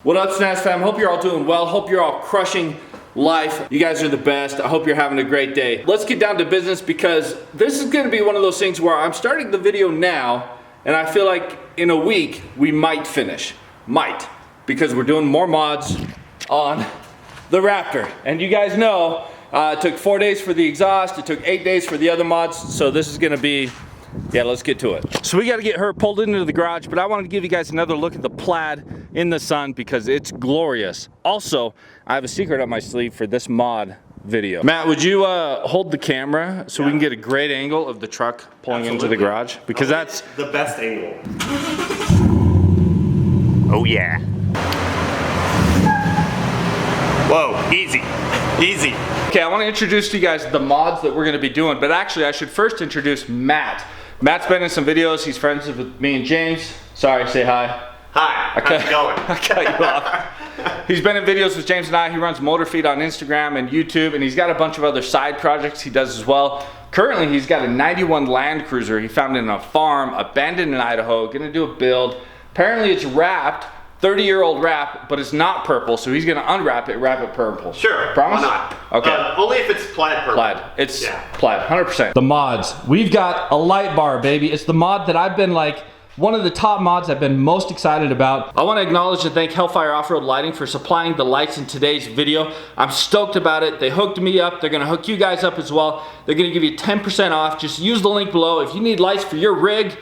What up, Snaz fam? Hope you're all doing well. Hope you're all crushing life. You guys are the best. I hope you're having a great day. Let's get down to business because this is gonna be one of those things where I'm starting the video now and I feel like in a week we might finish. Might. Because we're doing more mods on the Raptor. And you guys know, it took 4 days for the exhaust, it took 8 days for the other mods, so this is gonna be, yeah, let's get to it. So we gotta get her pulled into the garage, but I wanted to give you guys another look at the Plaid in the sun because it's glorious. Also, I have a secret up my sleeve for this mod video. Matt, would you hold the camera so we can get a great angle of the truck pulling into the garage? Because that's the best angle. Oh yeah. Whoa, easy, easy. Okay, I want to introduce to you guys the mods that we're going to be doing, but actually I should first introduce Matt. Matt's been in some videos, he's friends with me and James. Sorry, say hi. Hi, how's it going? I cut you off. He's been in videos with James and I. He runs Motor Feed on Instagram and YouTube, and he's got a bunch of other side projects he does as well. Currently, he's got a 91 Land Cruiser he found in a farm, abandoned in Idaho, gonna do a build. Apparently it's wrapped, 30-year-old wrap, but it's not purple, so he's gonna unwrap it, wrap it purple. Sure, Promise? why not? Okay. Only if it's plaid purple. Plaid. It's plaid, 100%. The mods. We've got a light bar, baby. It's the mod that I've been like, one of the top mods I've been most excited about. I want to acknowledge and thank Hellfire Off-Road Lighting for supplying the lights in today's video. I'm stoked about it. They hooked me up. They're going to hook you guys up as well. They're going to give you 10% off. Just use the link below. If you need lights for your rig,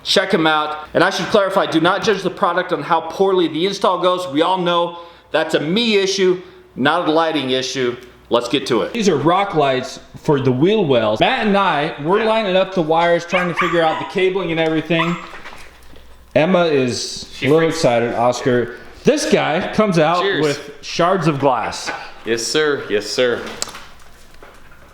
check them out. And I should clarify, do not judge the product on how poorly the install goes. We all know that's a me issue, not a lighting issue. Let's get to it. These are rock lights for the wheel wells. Matt and I, we're lining up the wires, trying to figure out the cabling and everything. Emma is a little excited. Oscar. This guy comes out with shards of glass. Yes, sir. Yes, sir.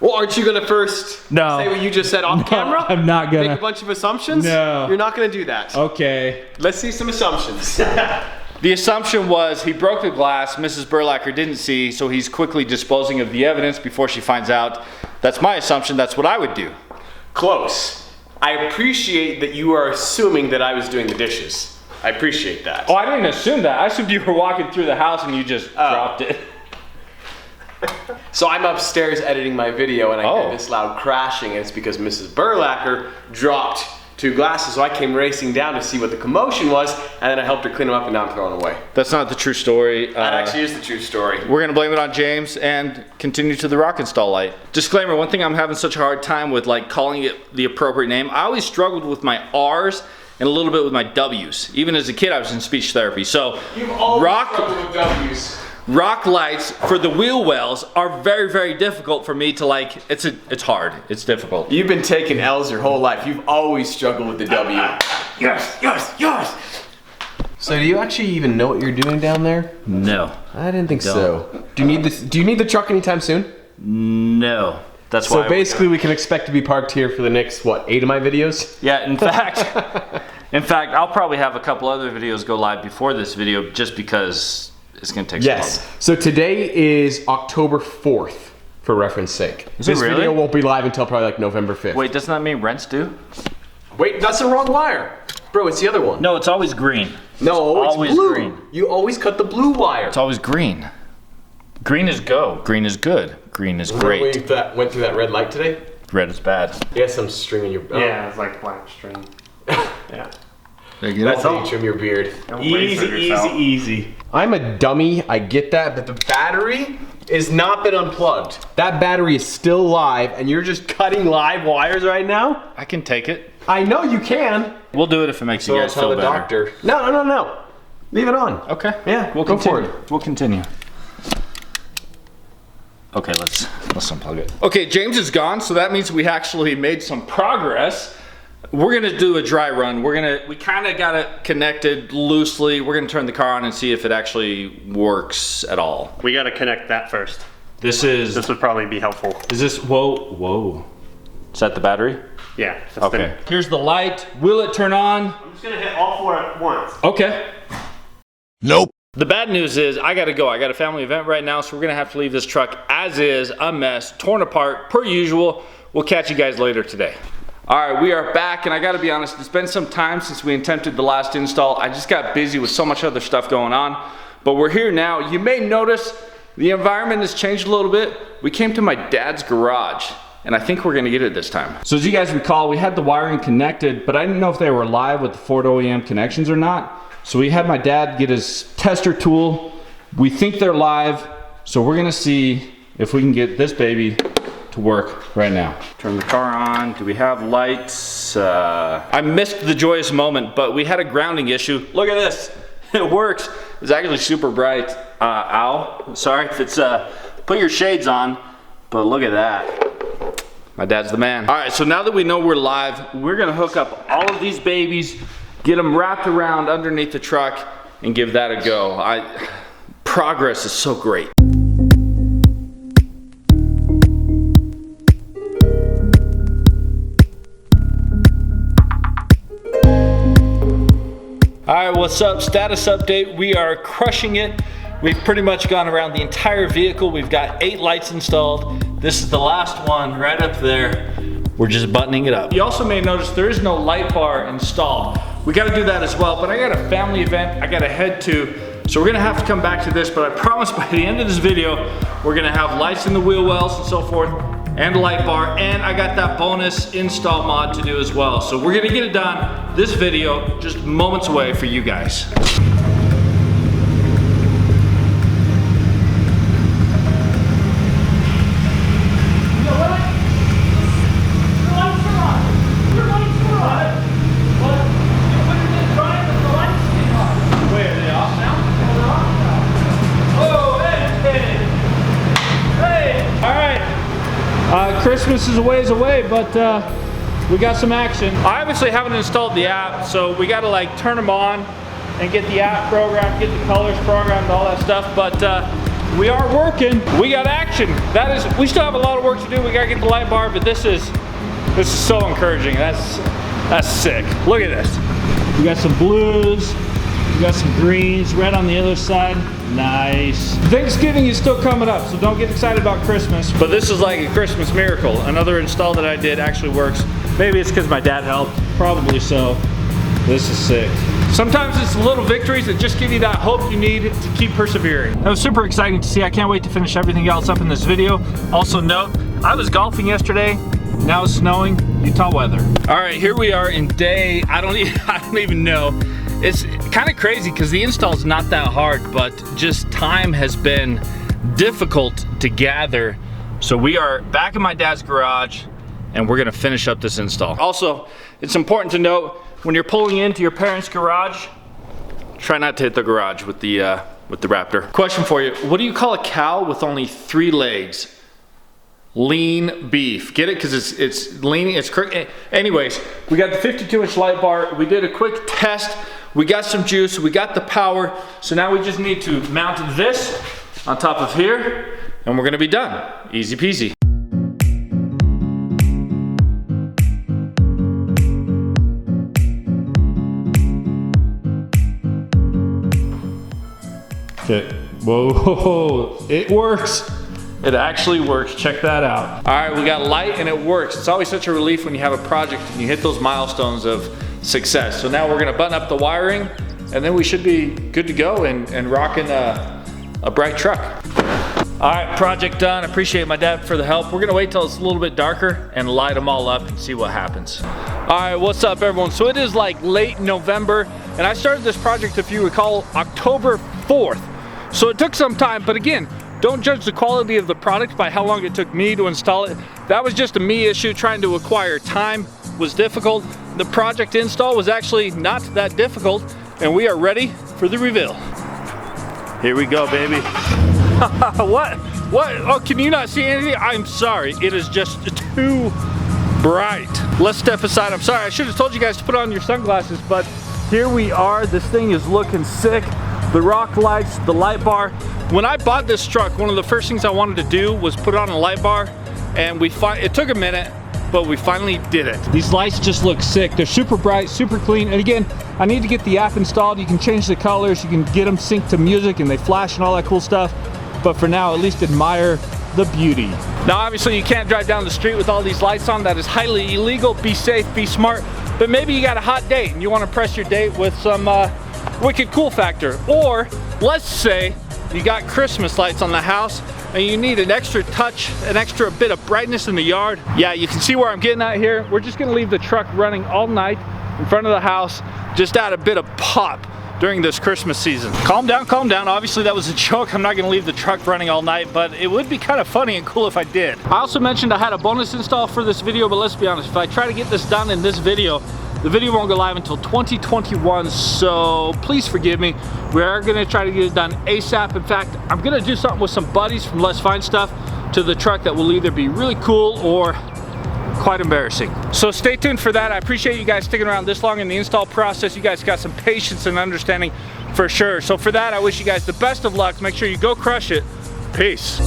Well, aren't you gonna first say what you just said off camera? I'm not gonna. Make a bunch of assumptions? No. You're not gonna do that. Okay. Let's see some assumptions. The assumption was he broke the glass, Mrs. Burlacher didn't see, so he's quickly disposing of the evidence before she finds out. That's my assumption, that's what I would do. Close. I appreciate that you are assuming that I was doing the dishes. I appreciate that. Oh, I didn't assume that. I assumed you were walking through the house and you just dropped it. So I'm upstairs editing my video and I hear this loud crashing, and it's because Mrs. Burlacher dropped 2 glasses, so I came racing down to see what the commotion was, and then I helped her clean them up, and now I'm throwing them away. That's not the true story. That actually is the true story. We're gonna blame it on James and continue to the rock install light. Disclaimer, one thing I'm having such a hard time with, like, calling it the appropriate name. I always struggled with my R's and a little bit with my W's. Even as a kid, I was in speech therapy. So You've always struggled with W's. Rock lights for the wheel wells are very, very difficult for me to like. It's hard. It's difficult. You've been taking L's your whole life. You've always struggled with the W. Yes, yes, yes. So do you actually even know what you're doing down there? No. I didn't think so. Do you need the truck anytime soon? No. That's why. So basically we can expect to be parked here for the next, what, 8 of my videos? Yeah, in fact, I'll probably have a couple other videos go live before this video just because it's gonna take so long. Yes. So today is October 4th, for reference sake. Is it really? This video won't be live until probably like November 5th. Wait, doesn't that mean rent's due? Wait, that's the wrong wire. Bro, it's the other one. No, it's always green. No, it's always blue. green. You always cut the blue wire. It's always green. Green is go. Green is good. Green is great. Remember we went through that red light today? Red is bad. You got some string in your... Yeah, it's like black string. Yeah. That's how you trim your beard. Easy. I'm a dummy, I get that, but the battery has not been unplugged. That battery is still live, and you're just cutting live wires right now? I can take it. I know you can. We'll do it if it makes you guys So I'll feel tell the better. doctor. No. Leave it on. Okay. Yeah, We'll go continue. for it. We'll continue. Okay, let's unplug it. Okay, James is gone, so that means we actually made some progress. We're gonna do a dry run. We kind of got it connected loosely. We're gonna turn the car on and see if it actually works at all. We gotta connect that first. This would probably be helpful. Is this, whoa. Is that the battery? Yeah. Okay. Here's the light. Will it turn on? I'm just gonna hit all 4 at once. Okay. Nope. The bad news is I gotta go. I got a family event right now, so we're gonna have to leave this truck as is, a mess, torn apart, per usual. We'll catch you guys later today. All right, we are back, and I gotta be honest, it's been some time since we attempted the last install. I just got busy with so much other stuff going on. but we're here now. You may notice the environment has changed a little bit. We came to my dad's garage, and I think we're gonna get it this time. So as you guys recall, we had the wiring connected, but I didn't know if they were live with the Ford OEM connections or not. So we had my dad get his tester tool. We think they're live, so we're gonna see if we can get this baby to work right now. Turn the car on. Do we have lights? I missed the joyous moment, but we had a grounding issue. Look at this. It works. It's actually super bright. Ow. Sorry if it's, put your shades on, but look at that. My dad's the man. All right, so now that we know we're live, we're gonna hook up all of these babies, get them wrapped around underneath the truck, and give that a go. Progress is so great. All right, what's up? Status update. We are crushing it. We've pretty much gone around the entire vehicle. We've got 8 lights installed. This is the last one right up there. We're just buttoning it up. You also may notice there is no light bar installed. We gotta do that as well, but I got a family event I gotta head to, so we're gonna have to come back to this, but I promise by the end of this video, we're gonna have lights in the wheel wells and so forth, and a light bar, and I got that bonus install mod to do as well. So we're gonna get it done. This video, just moments away for you guys. Christmas is a ways away, but we got some action. I obviously haven't installed the app, so we gotta like turn them on and get the app programmed, get the colors programmed, all that stuff, but we are working. We got action. That is, we still have a lot of work to do. We gotta get the light bar, but this is so encouraging. That's sick. Look at this. We got some blues, we got some greens, red on the other side. Nice. Thanksgiving is still coming up, so don't get excited about Christmas. But this is like a Christmas miracle. Another install that I did actually works. Maybe it's because my dad helped. Probably so. This is sick. Sometimes it's little victories that just give you that hope you need to keep persevering. That was super exciting to see. I can't wait to finish everything else up in this video. Also note, I was golfing yesterday. Now it's snowing. Utah weather. All right, here we are in day, I don't even know. It's kind of crazy because the install is not that hard, but just time has been difficult to gather. So we are back in my dad's garage and we're gonna finish up this install. Also, it's important to note when you're pulling into your parents' garage, try not to hit the garage with the Raptor. Question for you, what do you call a cow with only 3 legs? Lean beef. Get it? Because it's lean, it's correct. Anyways, we got the 52-inch light bar. We did a quick test. We got some juice, we got the power. So now we just need to mount this on top of here and we're gonna be done. Easy peasy. Okay, whoa, it works. It actually works, check that out. All right, we got light and it works. It's always such a relief when you have a project and you hit those milestones of success. So now we're gonna button up the wiring and then we should be good to go and rocking a bright truck. All right, project done. Appreciate my dad for the help. We're gonna wait till it's a little bit darker and light them all up and see what happens. All right, what's up everyone? So it is like late November and I started this project, if you recall, October 4th. So it took some time, but again, don't judge the quality of the product by how long it took me to install it. That was just a me issue. Trying to acquire time was difficult. The project install was actually not that difficult, and we are ready for the reveal. Here we go, baby. What? Oh, can you not see anything? I'm sorry, it is just too bright. Let's step aside. I'm sorry, I should have told you guys to put on your sunglasses, but here we are. This thing is looking sick. The rock lights, the light bar. When I bought this truck, one of the first things I wanted to do was put on a light bar, and it took a minute, but we finally did it. These lights just look sick. They're super bright, super clean, and again, I need to get the app installed. You can change the colors, you can get them synced to music, and they flash and all that cool stuff, but for now, at least admire the beauty. Now, obviously, you can't drive down the street with all these lights on. That is highly illegal. Be safe, be smart, but maybe you got a hot date, and you want to impress your date with some wicked cool factor, or let's say you got Christmas lights on the house and you need an extra touch, an extra bit of brightness in the yard. Yeah, you can see where I'm getting at here. We're just gonna leave the truck running all night in front of the house, just add a bit of pop during this Christmas season. Calm down, calm down. Obviously that was a joke. I'm not gonna leave the truck running all night, but it would be kind of funny and cool if I did. I also mentioned I had a bonus install for this video, but let's be honest, if I try to get this done in this video, the video won't go live until 2021, so please forgive me. We are gonna try to get it done ASAP. In fact, I'm gonna do something with some buddies from Let's Find Stuff to the truck that will either be really cool or quite embarrassing. So stay tuned for that. I appreciate you guys sticking around this long in the install process. You guys got some patience and understanding for sure. So for that, I wish you guys the best of luck. Make sure you go crush it. Peace.